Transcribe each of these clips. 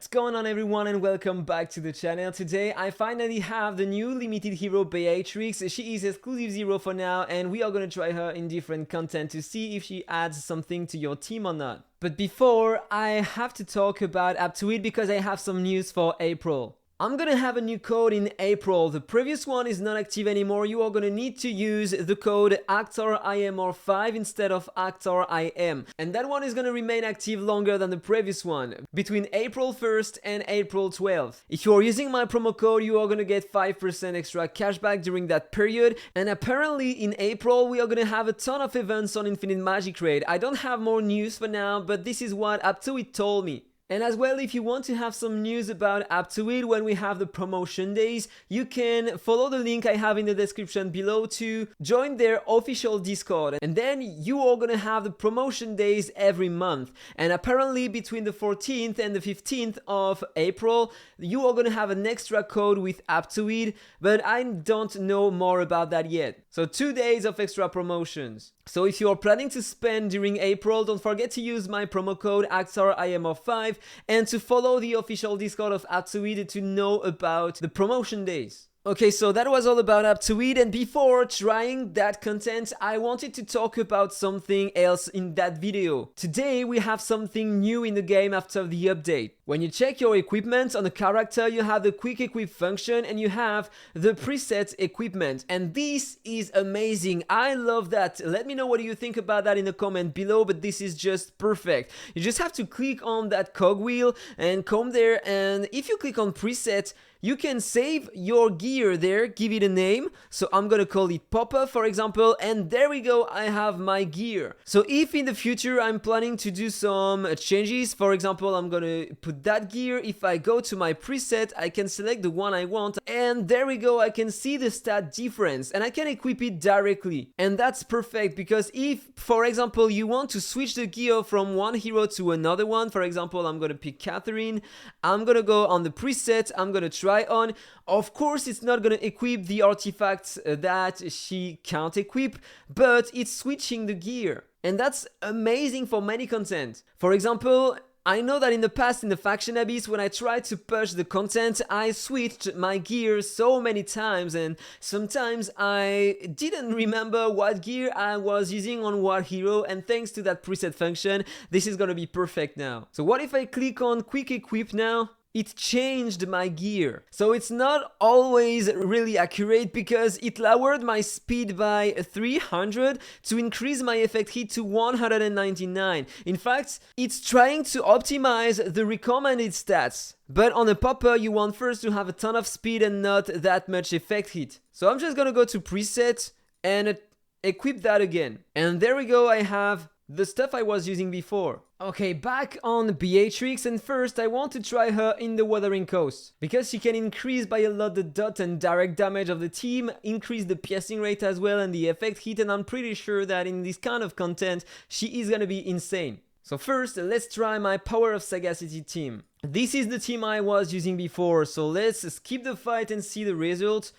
What's going on everyone and welcome back to the channel. Today I finally have the new limited hero Beatrix. She is exclusive 0 for now and we are gonna try her in different content to see if she adds something to your team or not. But before, I have to talk about Aptoide because I have some news for April. I'm gonna have a new code in April. The previous one is not active anymore. You are gonna need to use the code AhkTaar IM5 instead of AhkTaar IM. And that one is gonna remain active longer than the previous one, between April 1st and April 12th. If you are using my promo code, you are gonna get 5% extra cashback during that period. And apparently in April, we are gonna have a ton of events on Infinite Magicraid. I don't have more news for now, but this is what Aptoide told me. And as well, if you want to have some news about Aptoide when we have the promotion days, you can follow the link I have in the description below to join their official Discord. And then you are gonna have the promotion days every month. And apparently between the 14th and the 15th of April, you are gonna have an extra code with Aptoide, but I don't know more about that yet. So 2 days of extra promotions. So if you are planning to spend during April, don't forget to use my promo code AhkTaar IM5 and to follow the official Discord of Aptoide to know about the promotion days. Okay, so that was all about Aptoide, and before trying that content, I wanted to talk about something else in that video. Today we have something new in the game after the update. When you check your equipment on a character, you have the quick equip function and you have the preset equipment, and this is amazing. I love that. Let me know what you think about that in the comment below, but this is just perfect. You just have to click on that cogwheel and come there, and if you click on preset, you can save your gear there, give it a name. So I'm gonna call it Popper, for example, and there we go, I have my gear. So if in the future I'm planning to do some changes, for example, I'm gonna put that gear, if I go to my preset, I can select the one I want, and there we go, I can see the stat difference, and I can equip it directly. And that's perfect, because if, for example, you want to switch the gear from one hero to another one, for example, I'm gonna pick Catherine, I'm gonna go on the preset, I'm gonna try on. Of course, it's not gonna equip the artifacts that she can't equip, but it's switching the gear. And that's amazing for many content. For example, I know that in the past in the Faction Abyss, when I tried to push the content, I switched my gear so many times, and sometimes I didn't remember what gear I was using on what hero, and thanks to that preset function, this is gonna be perfect now. So what if I click on quick equip now? It changed my gear. So it's not always really accurate because it lowered my speed by 300 to increase my effect hit to 199. In fact, it's trying to optimize the recommended stats. But on a popper, you want first to have a ton of speed and not that much effect hit. So I'm just gonna go to preset and equip that again. And there we go, I have the stuff I was using before. Okay, back on Beatrix, and first I want to try her in the Wuthering Coast, because she can increase by a lot the dot and direct damage of the team, increase the piercing rate as well and the effect hit, and I'm pretty sure that in this kind of content she is gonna be insane. So first, let's try my Power of Sagacity team. This is the team I was using before, so let's skip the fight and see the result.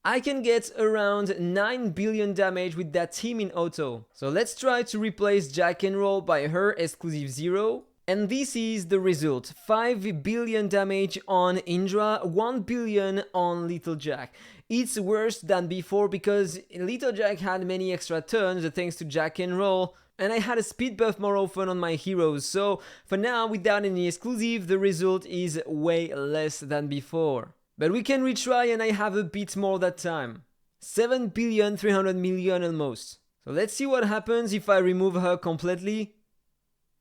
I can get around 9 billion damage with that team in auto. So let's try to replace Jack and Roll by her exclusive 0. And this is the result. 5 billion damage on Indra, 1 billion on Little Jack. It's worse than before because Little Jack had many extra turns thanks to Jack and Roll. And I had a speed buff more often on my heroes. So for now, without any exclusive, the result is way less than before. But we can retry and I have a bit more that time. 7 billion 300 million almost. So let's see what happens if I remove her completely.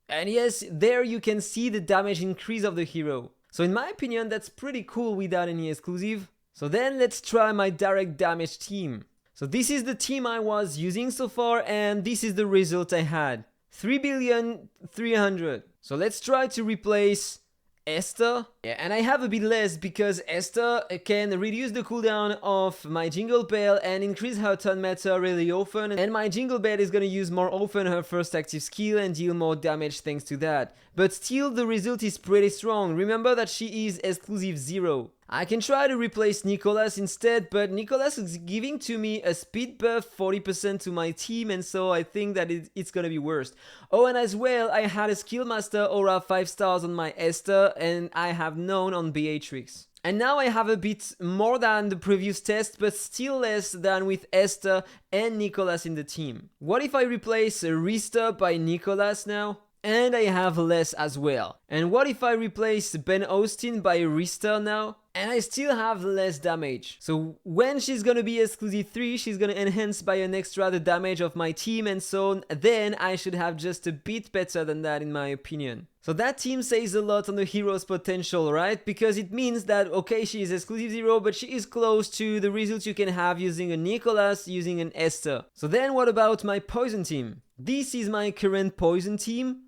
And yes, there you can see the damage increase of the hero. So in my opinion, that's pretty cool without any exclusive. So then let's try my direct damage team. So this is the team I was using so far and this is the result I had. 3 billion 300. So let's try to replace Esther Yeah, and I have a bit less because Esther can reduce the cooldown of my Jingle Bell and increase her turn meter really often, and my Jingle Bell is gonna use more often her first active skill and deal more damage thanks to that. But still the result is pretty strong. Remember that she is exclusive 0. I can try to replace Nicholas instead, but Nicholas is giving to me a speed buff 40% to my team, and so I think that it's gonna be worse. Oh, and as well, I had a skill master aura 5 stars on my Esther, and I have none on Beatrix. And now I have a bit more than the previous test, but still less than with Esther and Nicholas in the team. What if I replace Rister by Nicholas now? And I have less as well. And what if I replace Ben Austin by Rister now? And I still have less damage. So when she's gonna be exclusive 3, she's gonna enhance by an extra the damage of my team, and so then I should have just a bit better than that in my opinion. So that team says a lot on the hero's potential, right? Because it means that, okay, she is exclusive 0, but she is close to the results you can have using a Nicholas, using an Esther. So then what about my poison team? This is my current poison team.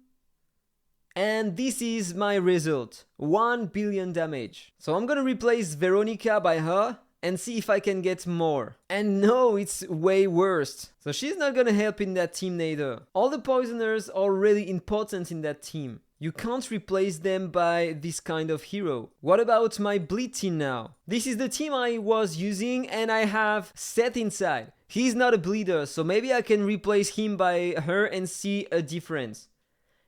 And this is my result, 1 billion damage. So I'm gonna replace Veronica by her and see if I can get more. And no, it's way worse. So she's not gonna help in that team neither. All the poisoners are really important in that team. You can't replace them by this kind of hero. What about my bleed team now? This is the team I was using and I have Seth inside. He's not a bleeder, so maybe I can replace him by her and see a difference.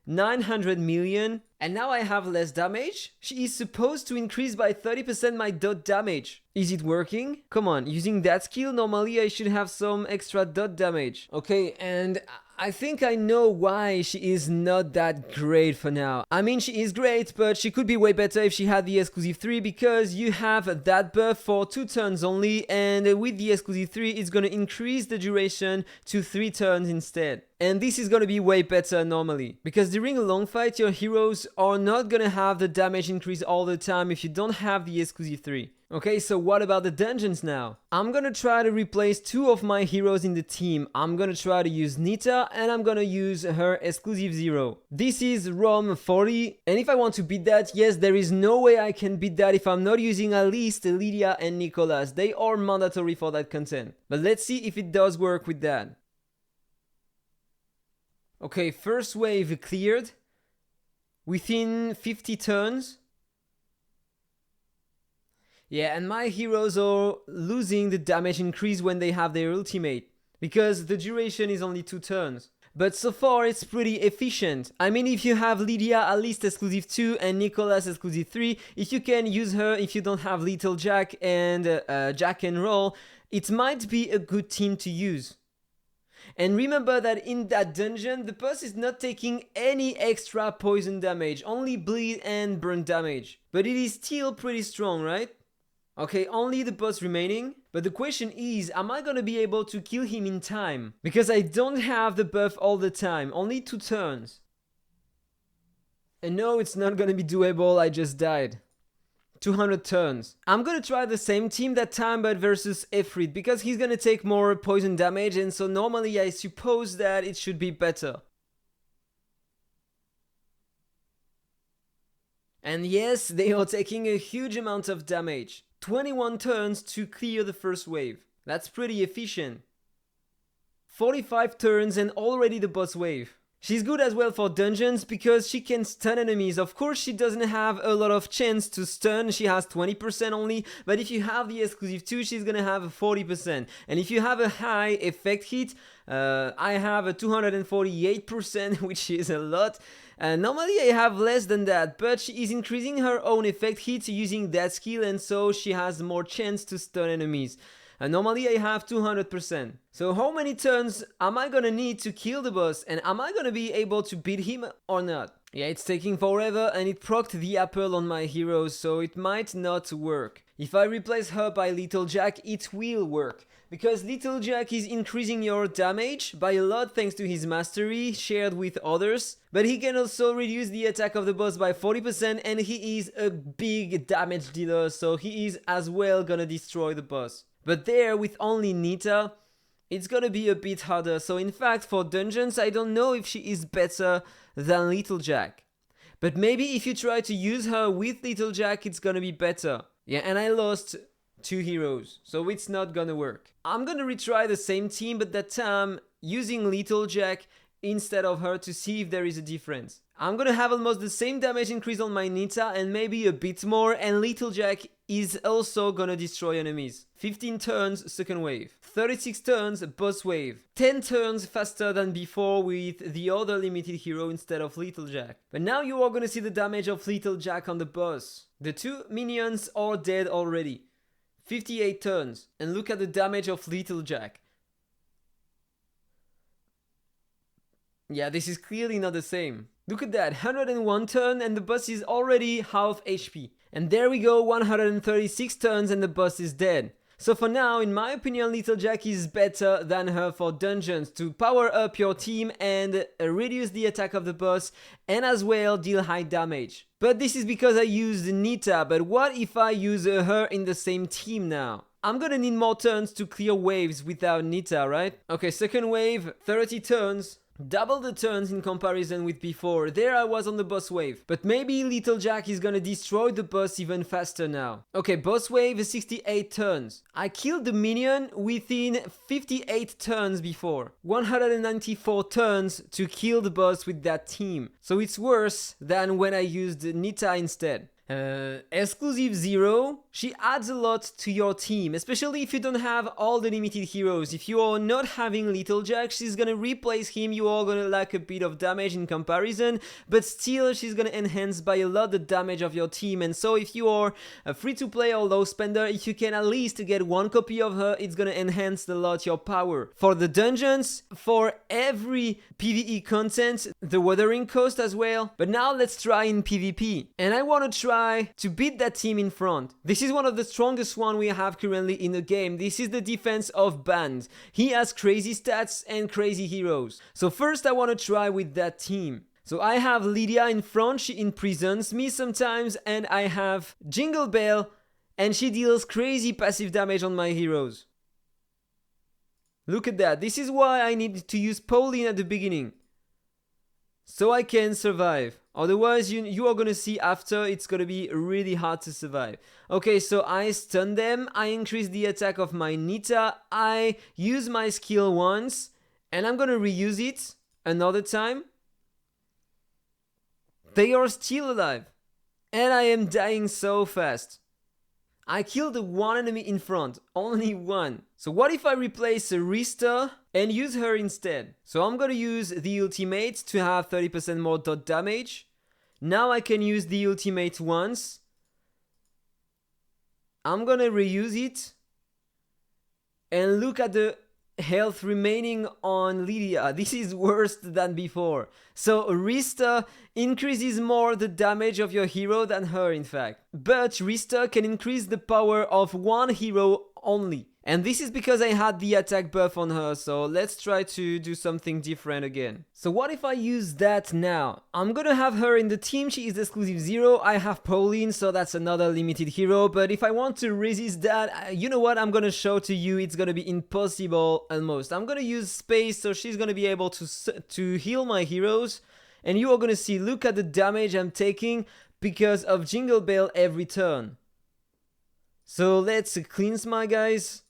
900 million, and now I have less damage. She is supposed to increase by 30% my dot damage. Is it working? Come on, using that skill, normally I should have some extra dot damage. Okay, and I think I know why she is not that great for now. I mean, she is great, but she could be way better if she had the exclusive 3, because you have that buff for 2 turns only, and with the exclusive 3, it's gonna increase the duration to 3 turns instead. And this is gonna be way better normally, because during a long fight, your heroes are not gonna have the damage increase all the time if you don't have the exclusive 3. Okay, so what about the dungeons now? I'm gonna try to replace 2 of my heroes in the team. I'm gonna try to use Nita and I'm gonna use her exclusive 0. This is ROM 40, and if I want to beat that, yes, there is no way I can beat that if I'm not using at least Lydia and Nicholas. They are mandatory for that content. But let's see if it does work with that. Okay, first wave cleared within 50 turns. Yeah, and my heroes are losing the damage increase when they have their ultimate, because the duration is only 2 turns. But so far it's pretty efficient. I mean, if you have Lydia at least exclusive 2 and Nicholas exclusive 3, if you can use her if you don't have Little Jack and Jack and Roll, it might be a good team to use. And remember that in that dungeon, the boss is not taking any extra poison damage, only bleed and burn damage. But it is still pretty strong, right? Okay, only the boss remaining. But the question is, am I gonna be able to kill him in time? Because I don't have the buff all the time, only 2 turns. And no, it's not gonna be doable, I just died. 200 turns. I'm gonna try the same team that time, but versus Efreet, because he's gonna take more poison damage, and so normally I suppose that it should be better. And yes, they are taking a huge amount of damage. 21 turns to clear the first wave. That's pretty efficient. 45 turns and already the boss wave. She's good as well for dungeons because she can stun enemies. Of course, she doesn't have a lot of chance to stun. She has 20% only, but if you have the exclusive 2, she's gonna have a 40%. And if you have a high effect hit, I have a 248%, which is a lot. Normally I have less than that, but she is increasing her own effect hit using that skill, and so she has more chance to stun enemies. Normally I have 200%. So how many turns am I gonna need to kill the boss, and am I gonna be able to beat him or not? Yeah, it's taking forever, and it procced the apple on my heroes, so it might not work. If I replace her by Little Jack, it will work. Because Little Jack is increasing your damage by a lot thanks to his mastery shared with others. But he can also reduce the attack of the boss by 40%, and he is a big damage dealer, so he is as well gonna destroy the boss. But there, with only Nita, it's gonna be a bit harder. So in fact, for dungeons, I don't know if she is better than Little Jack. But maybe if you try to use her with Little Jack, it's gonna be better. Yeah, and I lost 2 heroes, so it's not gonna work. I'm gonna retry the same team, but that time using Little Jack instead of her to see if there is a difference. I'm gonna have almost the same damage increase on my Nita and maybe a bit more, and Little Jack is also gonna destroy enemies. 15 turns, second wave. 36 turns, boss wave. 10 turns faster than before with the other limited hero instead of Little Jack. But now you are gonna see the damage of Little Jack on the boss. The 2 minions are dead already. 58 turns. And look at the damage of Little Jack. Yeah, this is clearly not the same. Look at that, 101 turn and the boss is already half HP. And there we go, 136 turns and the boss is dead. So for now, in my opinion, Little Jack is better than her for dungeons to power up your team and reduce the attack of the boss and as well deal high damage. But this is because I used Nita, but what if I use her in the same team now? I'm gonna need more turns to clear waves without Nita, right? Okay, second wave, 30 turns. Double the turns in comparison with before. There I was on the boss wave. But maybe Little Jack is gonna destroy the boss even faster now. Okay, boss wave 68 turns. I killed the minion within 58 turns before. 194 turns to kill the boss with that team. So it's worse than when I used Nita instead. Exclusive 0, she adds a lot to your team, especially if you don't have all the limited heroes. If you are not having Little Jack, she's gonna replace him, you are gonna lack a bit of damage in comparison, but still she's gonna enhance by a lot the damage of your team. And so if you are a free-to-play or low spender, if you can at least get 1 copy of her, it's gonna enhance a lot your power. For the dungeons, for every PvE content, the Wuthering cost as well. But now let's try in PvP. And I wanna try to beat that team in front. This is one of the strongest one we have currently in the game. This is the defense of Band. He has crazy stats and crazy heroes. So first I want to try with that team. So I have Lydia in front, she imprisons me sometimes, and I have Jingle Bell, and she deals crazy passive damage on my heroes. Look at that. This is why I need to use Paulin at the beginning, so I can survive. Otherwise, you are gonna see after it's gonna be really hard to survive. Okay, so I stun them, I increase the attack of my Nita, I use my skill once, and I'm gonna reuse it another time. They are still alive, and I am dying so fast. I killed one enemy in front, only one. So what if I replace Arista and use her instead? So I'm gonna use the ultimate to have 30% more dot damage. Now I can use the ultimate once. I'm gonna reuse it. And look at the health remaining on Lydia. This is worse than before. So Arista increases more the damage of your hero than her, in fact. But Arista can increase the power of one hero only. And this is because I had the attack buff on her, so let's try to do something different again. So what if I use that now? I'm gonna have her in the team, she is exclusive 0, I have Paulin, so that's another limited hero, but if I want to resist that, you know what, I'm gonna show to you, it's gonna be impossible almost. I'm gonna use space, so she's gonna be able to heal my heroes, and you are gonna see, look at the damage I'm taking because of Jingle Bell every turn. So let's cleanse my guys.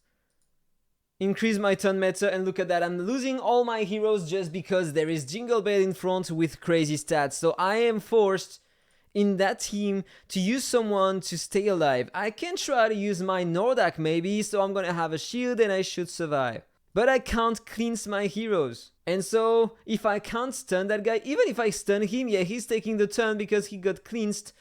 Increase my turn meter, and look at that, I'm losing all my heroes just because there is Jingle Bell in front with crazy stats. So I am forced in that team to use someone to stay alive. I can try to use my Nordak maybe, so I'm gonna have a shield and I should survive. But I can't cleanse my heroes. And so if I can't stun that guy, even if I stun him, yeah, he's taking the turn because he got cleansed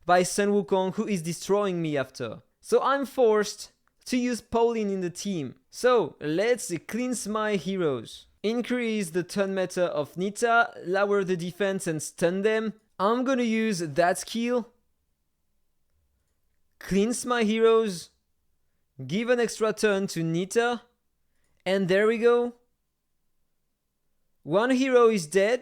by Sun Wukong, who is destroying me after. So I'm forced to use Paulin in the team. So let's cleanse my heroes. Increase the turn meter of Nita, lower the defense and stun them. I'm gonna use that skill. Cleanse my heroes. Give an extra turn to Nita. And there we go. One hero is dead.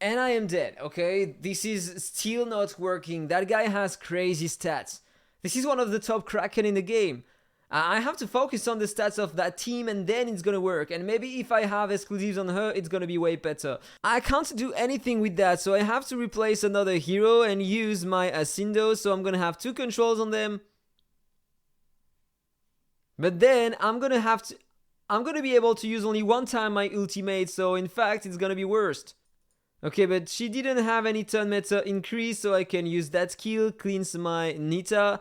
And I am dead, okay? This is still not working. That guy has crazy stats. This is one of the top Kraken in the game. I have to focus on the stats of that team and then it's gonna work. And maybe if I have exclusives on her, it's gonna be way better. I can't do anything with that, so I have to replace another hero and use my Asindo. So I'm gonna have 2 controls on them. But then I'm gonna be able to use only 1 time my ultimate, so in fact it's gonna be worst. Okay, but she didn't have any turn meta increase, so I can use that skill, cleanse my Nita,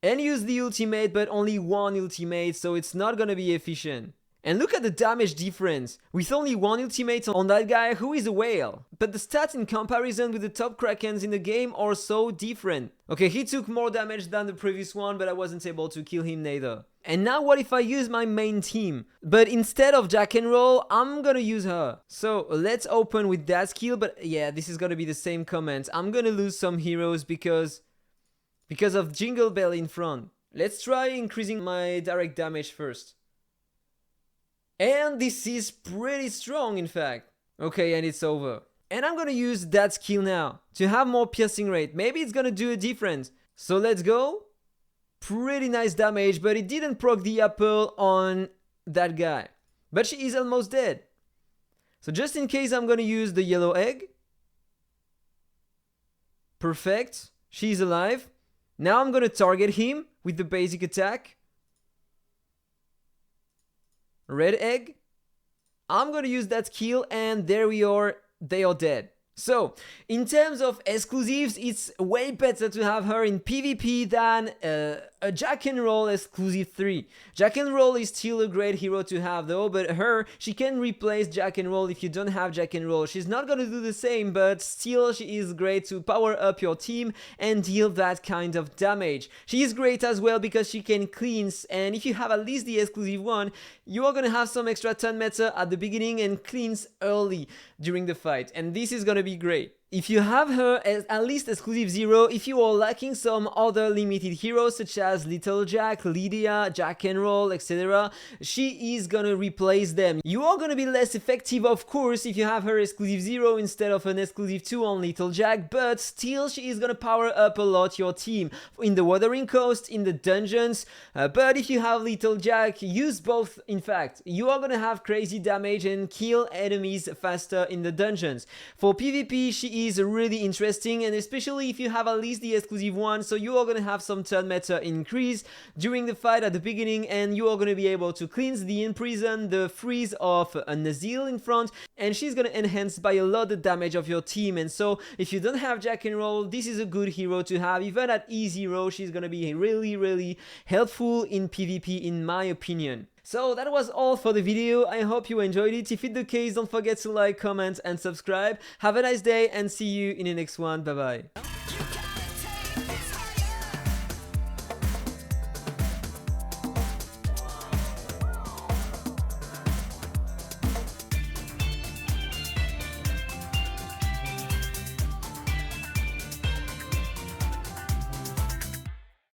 and use the ultimate, but only 1 ultimate, so it's not gonna be efficient. And look at the damage difference, with only 1 ultimate on that guy who is a whale. But the stats in comparison with the top Krakens in the game are so different. Okay, he took more damage than the previous one, but I wasn't able to kill him neither. And now what if I use my main team? But instead of Jack and Roll, I'm gonna use her. So let's open with that skill, but yeah, this is gonna be the same comment. I'm gonna lose some heroes because of Jingle Bell in front. Let's try increasing my direct damage first. And this is pretty strong, in fact. Okay, and it's over. And I'm gonna use that skill now to have more piercing rate. Maybe it's gonna do a difference. So let's go. Pretty nice damage, but it didn't proc the apple on that guy. But she is almost dead. So just in case, I'm gonna use the yellow egg. Perfect. She's alive. Now I'm gonna target him with the basic attack. Red egg. I'm gonna use that skill and there we are, they are dead. So, in terms of exclusives, it's way better to have her in PvP than a Jack and Roll exclusive 3. Jack and Roll is still a great hero to have though, but she can replace Jack and Roll if you don't have Jack and Roll. She's not gonna do the same, but still she is great to power up your team and deal that kind of damage. She is great as well because she can cleanse, and if you have at least the exclusive one, you are gonna have some extra turn meta at the beginning and cleanse early during the fight, and this is gonna be great. If you have her as at least exclusive 0, if you are lacking some other limited heroes such as Little Jack, Lydia, Jack and Roll, etc., she is gonna replace them. You are gonna be less effective, of course, if you have her exclusive 0 instead of an exclusive 2 on Little Jack, but still she is gonna power up a lot your team in the Wuthering Coast, in the dungeons. But if you have Little Jack, use both. In fact, you are gonna have crazy damage and kill enemies faster in the dungeons. For PvP, she is really interesting, and especially if you have at least the exclusive one, so you are gonna have some turn meta increase during the fight at the beginning, and you are gonna be able to cleanse the imprison, the freeze of a Nazil in front, and she's gonna enhance by a lot the damage of your team. And so if you don't have Jack and Roll, this is a good hero to have. Even at E0, she's gonna be really helpful in PvP in my opinion. So that was all for the video. I hope you enjoyed it. If it's the case, don't forget to like, comment and subscribe. Have a nice day and see you in the next one. Bye bye.